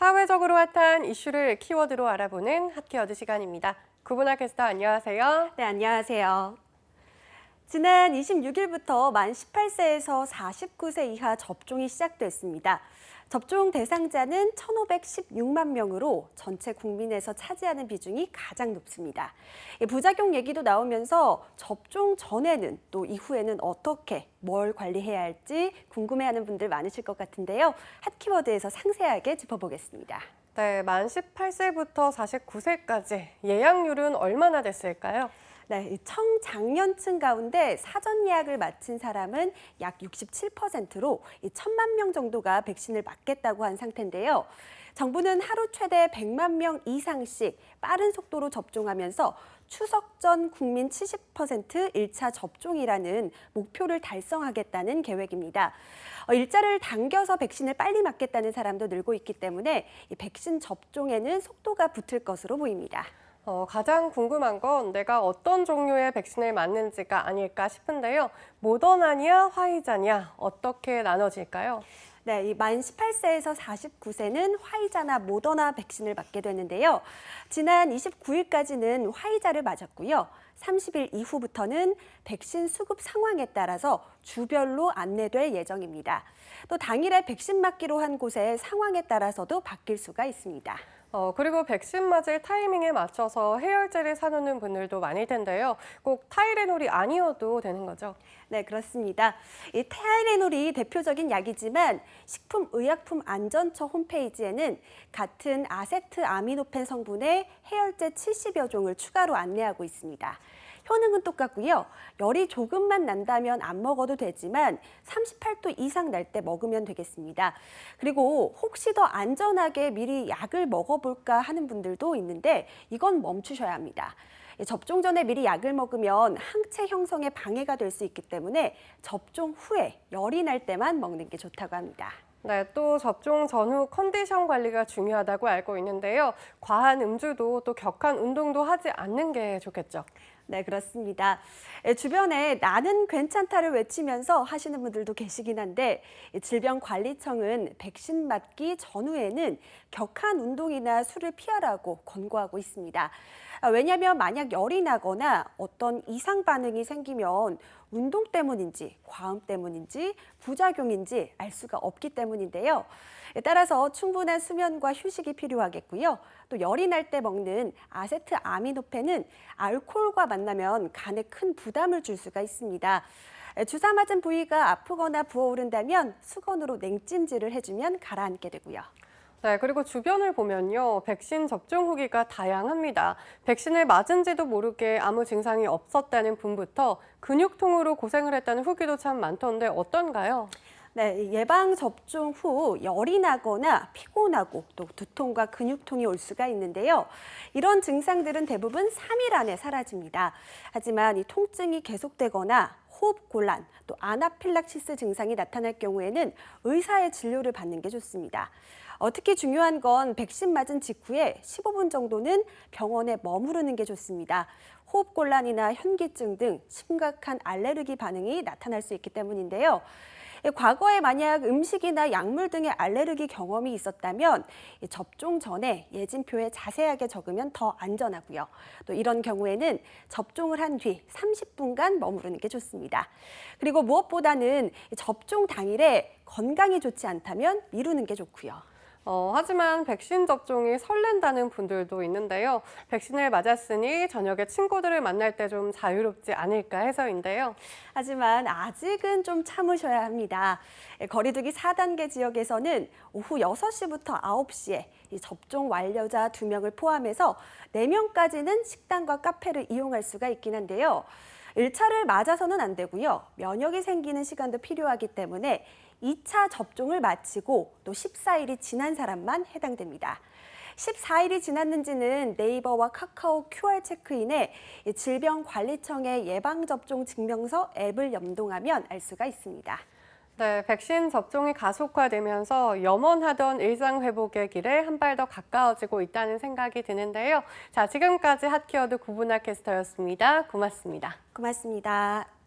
사회적으로 핫한 이슈를 키워드로 알아보는 핫키워드 시간입니다. 구분할 캐스터 안녕하세요. 네, 안녕하세요. 지난 26일부터 만 18세에서 49세 이하 접종이 시작됐습니다. 접종 대상자는 1,516만 명으로 전체 국민에서 차지하는 비중이 가장 높습니다. 부작용 얘기도 나오면서 접종 전에는 또 이후에는 어떻게 뭘 관리해야 할지 궁금해하는 분들 많으실 것 같은데요. 핫키워드에서 상세하게 짚어보겠습니다. 네, 만 18세부터 49세까지 예약률은 얼마나 됐을까요? 네, 청장년층 가운데 사전 예약을 마친 사람은 약 67%로 1,000만 명 정도가 백신을 맞겠다고 한 상태인데요. 정부는 하루 최대 100만 명 이상씩 빠른 속도로 접종하면서 추석 전 국민 70% 1차 접종이라는 목표를 달성하겠다는 계획입니다. 일자를 당겨서 백신을 빨리 맞겠다는 사람도 늘고 있기 때문에 이 백신 접종에는 속도가 붙을 것으로 보입니다. 가장 궁금한 건 내가 어떤 종류의 백신을 맞는지가 아닐까 싶은데요. 모더나냐, 화이자냐 어떻게 나눠질까요? 네, 이 만 18세에서 49세는 화이자나 모더나 백신을 맞게 되는데요. 지난 29일까지는 화이자를 맞았고요. 30일 이후부터는 백신 수급 상황에 따라서 주별로 안내될 예정입니다. 또 당일에 백신 맞기로 한 곳의 상황에 따라서도 바뀔 수가 있습니다. 그리고 백신 맞을 타이밍에 맞춰서 해열제를 사놓는 분들도 많을 텐데요. 꼭 타이레놀이 아니어도 되는 거죠? 네, 그렇습니다. 이 타이레놀이 대표적인 약이지만 식품의약품안전처 홈페이지에는 같은 아세트아미노펜 성분의 해열제 70여 종을 추가로 안내하고 있습니다. 효능은 똑같고요. 열이 조금만 난다면 안 먹어도 되지만 38도 이상 날 때 먹으면 되겠습니다. 그리고 혹시 더 안전하게 미리 약을 먹어볼까 하는 분들도 있는데 이건 멈추셔야 합니다. 접종 전에 미리 약을 먹으면 항체 형성에 방해가 될 수 있기 때문에 접종 후에 열이 날 때만 먹는 게 좋다고 합니다. 네, 또 접종 전후 컨디션 관리가 중요하다고 알고 있는데요. 과한 음주도 또 격한 운동도 하지 않는 게 좋겠죠. 네, 그렇습니다. 주변에 나는 괜찮다를 외치면서 하시는 분들도 계시긴 한데 질병관리청은 백신 맞기 전후에는 격한 운동이나 술을 피하라고 권고하고 있습니다. 왜냐하면 만약 열이 나거나 어떤 이상 반응이 생기면 운동 때문인지 과음 때문인지 부작용인지 알 수가 없기 때문인데요. 따라서 충분한 수면과 휴식이 필요하겠고요. 또 열이 날 때 먹는 아세트아미노펜은 알코올과 만나면 간에 큰 부담을 줄 수가 있습니다. 주사 맞은 부위가 아프거나 부어오른다면 수건으로 냉찜질을 해주면 가라앉게 되고요. 네, 그리고 주변을 보면요. 백신 접종 후기가 다양합니다. 백신을 맞은지도 모르게 아무 증상이 없었다는 분부터 근육통으로 고생을 했다는 후기도 참 많던데 어떤가요? 네, 예방접종 후 열이 나거나 피곤하고 또 두통과 근육통이 올 수가 있는데요. 이런 증상들은 대부분 3일 안에 사라집니다. 하지만 이 통증이 계속되거나 호흡곤란, 또 아나필락시스 증상이 나타날 경우에는 의사의 진료를 받는 게 좋습니다. 특히 중요한 건 백신 맞은 직후에 15분 정도는 병원에 머무르는 게 좋습니다. 호흡곤란이나 현기증 등 심각한 알레르기 반응이 나타날 수 있기 때문인데요. 과거에 만약 음식이나 약물 등의 알레르기 경험이 있었다면 접종 전에 예진표에 자세하게 적으면 더 안전하고요. 또 이런 경우에는 접종을 한 뒤 30분간 머무르는 게 좋습니다. 그리고 무엇보다는 접종 당일에 건강이 좋지 않다면 미루는 게 좋고요. 하지만 백신 접종이 설렌다는 분들도 있는데요. 백신을 맞았으니 저녁에 친구들을 만날 때 좀 자유롭지 않을까 해서인데요. 하지만 아직은 좀 참으셔야 합니다. 거리두기 4단계 지역에서는 오후 6시부터 9시에 접종 완료자 2명을 포함해서 4명까지는 식당과 카페를 이용할 수가 있긴 한데요. 1차를 맞아서는 안 되고요. 면역이 생기는 시간도 필요하기 때문에 2차 접종을 마치고 또 14일이 지난 사람만 해당됩니다. 14일이 지났는지는 네이버와 카카오 QR 체크인에 질병관리청의 예방접종 증명서 앱을 연동하면 알 수가 있습니다. 네, 백신 접종이 가속화되면서 염원하던 일상 회복의 길에 한 발 더 가까워지고 있다는 생각이 드는데요. 자, 지금까지 핫키워드 구분할 캐스터였습니다. 고맙습니다. 고맙습니다.